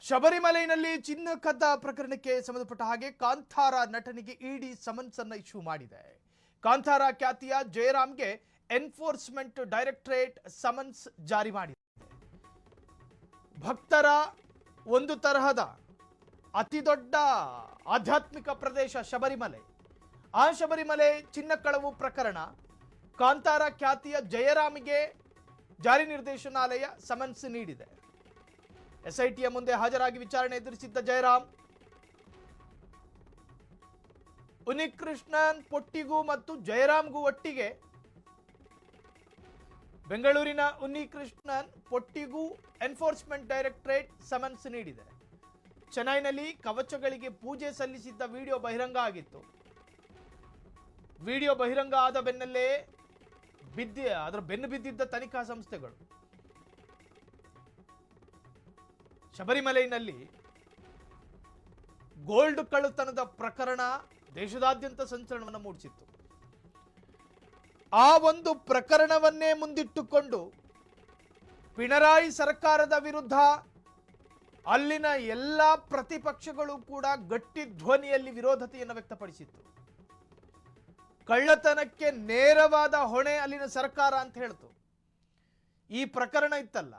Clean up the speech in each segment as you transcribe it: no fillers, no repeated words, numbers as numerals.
ಶಬರಿಮಲೆಯಲ್ಲಿ ಚಿನ್ನ ಕದ್ದ ಪ್ರಕರಣಕ್ಕೆ ಸಂಬಂಧಪಟ್ಟ ಹಾಗೆ ಕಾಂತಾರ ನಟನಿಗೆ ಇಡಿ ಸಮನ್ಸ್ ಅನ್ನು ಇಶ್ಯೂ ಮಾಡಿದೆ. ಕಾಂತಾರ ಖ್ಯಾತಿಯ ಜಯರಾಮ್ಗೆ ಎನ್ಫೋರ್ಸ್ಮೆಂಟ್ ಡೈರೆಕ್ಟರೇಟ್ ಸಮನ್ಸ್ ಜಾರಿ ಮಾಡಿದೆ. ಭಕ್ತರ ಒಂದು ತರಹದ ಅತಿದೊಡ್ಡ ಆಧ್ಯಾತ್ಮಿಕ ಪ್ರದೇಶ ಶಬರಿಮಲೆ. ಆ ಶಬರಿಮಲೆ ಚಿನ್ನ ಕಳವು ಪ್ರಕರಣ ಕಾಂತಾರ ಖ್ಯಾತಿಯ ಜಯರಾಮ್ಗೆ ಜಾರಿ ನಿರ್ದೇಶನಾಲಯ ಸಮನ್ಸ್ ನೀಡಿದೆ. ಎಸ್ಐಟಿಯ ಮುಂದೆ ಹಾಜರಾಗಿ ವಿಚಾರಣೆ ಎದುರಿಸಿದ್ದ ಜಯರಾಮ್ ಉನ್ನಿಕೃಷ್ಣನ್ ಪೊಟ್ಟಿಗೂ ಮತ್ತು ಜಯರಾಮ್ಗೂ ಒಟ್ಟಿಗೆ ಬೆಂಗಳೂರಿನ ಉನ್ನಿಕೃಷ್ಣನ್ ಪೊಟ್ಟಿಗೂ ಎನ್ಫೋರ್ಸ್ಮೆಂಟ್ ಡೈರೆಕ್ಟರೇಟ್ ಸಮನ್ಸ್ ನೀಡಿದೆ. ಚೆನ್ನೈನಲ್ಲಿ ಕವಚಗಳಿಗೆ ಪೂಜೆ ಸಲ್ಲಿಸಿದ್ದ ವಿಡಿಯೋ ಬಹಿರಂಗ ಆಗಿತ್ತು. ವಿಡಿಯೋ ಬಹಿರಂಗ ಆದ ಬೆನ್ನಲ್ಲೇ ಅದರ ಬೆನ್ನು ಬಿದ್ದಿದ್ದ ತನಿಖಾ ಸಂಸ್ಥೆಗಳು ಶಬರಿಮಲೆಯಲ್ಲಿ ಗೋಲ್ಡ್ ಕಳ್ಳತನದ ಪ್ರಕರಣ ದೇಶದಾದ್ಯಂತ ಸಂಚಲನವನ್ನು ಮೂಡಿಸಿತ್ತು. ಆ ಒಂದು ಪ್ರಕರಣವನ್ನೇ ಮುಂದಿಟ್ಟುಕೊಂಡು ಪಿಣರಾಯಿ ಸರ್ಕಾರದ ವಿರುದ್ಧ ಅಲ್ಲಿನ ಎಲ್ಲ ಪ್ರತಿಪಕ್ಷಗಳು ಕೂಡ ಗಟ್ಟಿ ಧ್ವನಿಯಲ್ಲಿ ವಿರೋಧತೆಯನ್ನು ವ್ಯಕ್ತಪಡಿಸಿತ್ತು. ಕಳ್ಳತನಕ್ಕೆ ನೇರವಾದ ಹೊಣೆ ಅಲ್ಲಿನ ಸರ್ಕಾರ ಅಂತ ಹೇಳ್ತು. ಈ ಪ್ರಕರಣ ಇತ್ತಲ್ಲ,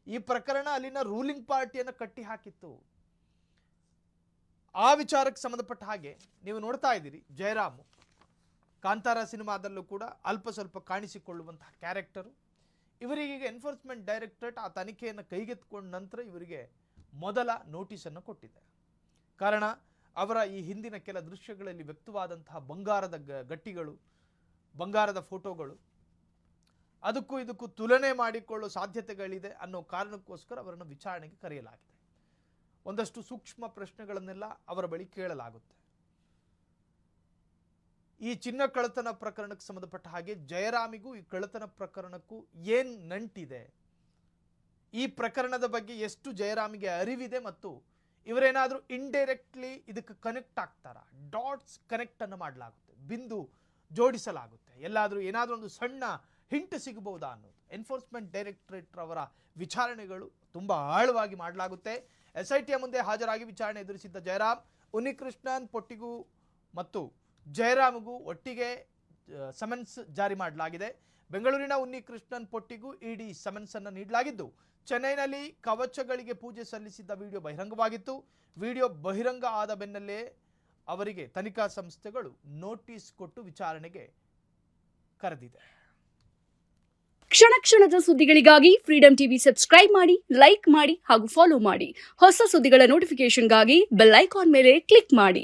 ಈ ಪ್ರಕರಣ ಅಲ್ಲಿನ ರೂಲಿಂಗ್ ಪಾರ್ಟಿಯನ್ನು ಕಟ್ಟಿ ಹಾಕಿತ್ತು. ಆ ವಿಚಾರಕ್ಕೆ ಸಂಬಂಧಪಟ್ಟ ಹಾಗೆ ನೀವು ನೋಡ್ತಾ ಇದ್ದೀರಿ, ಜಯರಾಮ್ ಕಾಂತಾರ ಸಿನಿಮಾದಲ್ಲೂ ಕೂಡ ಅಲ್ಪ ಸ್ವಲ್ಪ ಕಾಣಿಸಿಕೊಳ್ಳುವಂತಹ ಕ್ಯಾರೆಕ್ಟರು. ಇವರಿಗೆ ಎನ್ಫೋರ್ಸ್ಮೆಂಟ್ ಡೈರೆಕ್ಟರೇಟ್ ಆ ತನಿಖೆಯನ್ನು ಕೈಗೆತ್ತಿಕೊಂಡ ನಂತರ ಇವರಿಗೆ ಮೊದಲ ನೋಟಿಸನ್ನು ಕೊಟ್ಟಿದೆ. ಕಾರಣ ಅವರ ಈ ಹಿಂದಿನ ಕೆಲ ದೃಶ್ಯಗಳಲ್ಲಿ ವ್ಯಕ್ತವಾದಂತಹ ಬಂಗಾರದ ಗಟ್ಟಿಗಳು, ಬಂಗಾರದ ಫೋಟೋಗಳು ಅದಕ್ಕೂ ಇದಕ್ಕೂ ತುಲನೆ ಮಾಡಿಕೊಳ್ಳೋ ಸಾಧ್ಯತೆಗಳಿದೆ ಅನ್ನೋ ಕಾರಣಕ್ಕೋಸ್ಕರ ಅವರನ್ನು ವಿಚಾರಣೆಗೆ ಕರೆಯಲಾಗಿದೆ. ಒಂದಷ್ಟು ಸೂಕ್ಷ್ಮ ಪ್ರಶ್ನೆಗಳನ್ನೆಲ್ಲ ಅವರ ಬಳಿ ಕೇಳಲಾಗುತ್ತೆ. ಈ ಚಿನ್ನ ಕಳ್ಳತನ ಪ್ರಕರಣಕ್ಕೆ ಸಂಬಂಧಪಟ್ಟ ಹಾಗೆ ಜಯರಾಮಿಗೂ ಈ ಕಳ್ಳತನ ಪ್ರಕರಣಕ್ಕೂ ಏನ್ ನಂಟಿದೆ, ಈ ಪ್ರಕರಣದ ಬಗ್ಗೆ ಎಷ್ಟು ಜಯರಾಮಿಗೆ ಅರಿವಿದೆ ಮತ್ತು ಇವರೇನಾದರೂ ಇಂಡೈರೆಕ್ಟ್ಲಿ ಇದಕ್ಕೆ ಕನೆಕ್ಟ್ ಆಗ್ತಾರ, ಡಾಟ್ಸ್ ಕನೆಕ್ಟ್ ಅನ್ನು ಮಾಡಲಾಗುತ್ತೆ, ಬಿಂದು ಜೋಡಿಸಲಾಗುತ್ತೆ, ಎಲ್ಲಾದರೂ ಏನಾದರೂ ಒಂದು ಸಣ್ಣ ಹಿಂಟ್ ಸಿಗಬಹುದಾ ಅನ್ನೋದು ಎನ್ಫೋರ್ಸ್ಮೆಂಟ್ ಡೈರೆಕ್ಟರೇಟ್ ಅವರ ವಿಚಾರಣೆಗಳು ತುಂಬಾ ಆಳವಾಗಿ ಮಾಡಲಾಗುತ್ತೆ. ಎಸ್ಐಟಿಯ ಮುಂದೆ ಹಾಜರಾಗಿ ವಿಚಾರಣೆ ಎದುರಿಸಿದ್ದ ಜಯರಾಮ್ ಉನ್ನಿಕೃಷ್ಣನ್ ಪೊಟ್ಟಿಗೂ ಮತ್ತು ಜಯರಾಮ್ಗೂ ಒಟ್ಟಿಗೆ ಸಮನ್ಸ್ ಜಾರಿ ಮಾಡಲಾಗಿದೆ. ಬೆಂಗಳೂರಿನ ಉನ್ನಿಕೃಷ್ಣನ್ ಪೊಟ್ಟಿಗೂ ಇಡಿ ಸಮನ್ಸ್ ಅನ್ನು ನೀಡಲಾಗಿದ್ದು, ಚೆನ್ನೈನಲ್ಲಿ ಕವಚಗಳಿಗೆ ಪೂಜೆ ಸಲ್ಲಿಸಿದ್ದ ವಿಡಿಯೋ ಬಹಿರಂಗವಾಗಿತ್ತು. ವಿಡಿಯೋ ಬಹಿರಂಗ ಆದ ಬೆನ್ನಲ್ಲೇ ಅವರಿಗೆ ತನಿಖಾ ಸಂಸ್ಥೆಗಳು ನೋಟಿಸ್ ಕೊಟ್ಟು ವಿಚಾರಣೆಗೆ ಕರೆದಿದೆ. ಕ್ಷಣ ಕ್ಷಣದ ಸುದ್ದಿಗಳಿಗಾಗಿ ಫ್ರೀಡಂ ಟಿವಿ ಸಬ್ಸ್ಕ್ರೈಬ್ ಮಾಡಿ, ಲೈಕ್ ಮಾಡಿ ಹಾಗೂ ಫಾಲೋ ಮಾಡಿ. ಹೊಸ ಸುದ್ದಿಗಳ ನೋಟಿಫಿಕೇಶನ್ಗಾಗಿ ಬೆಲ್ ಐಕಾನ್ ಮೇಲೆ ಕ್ಲಿಕ್ ಮಾಡಿ.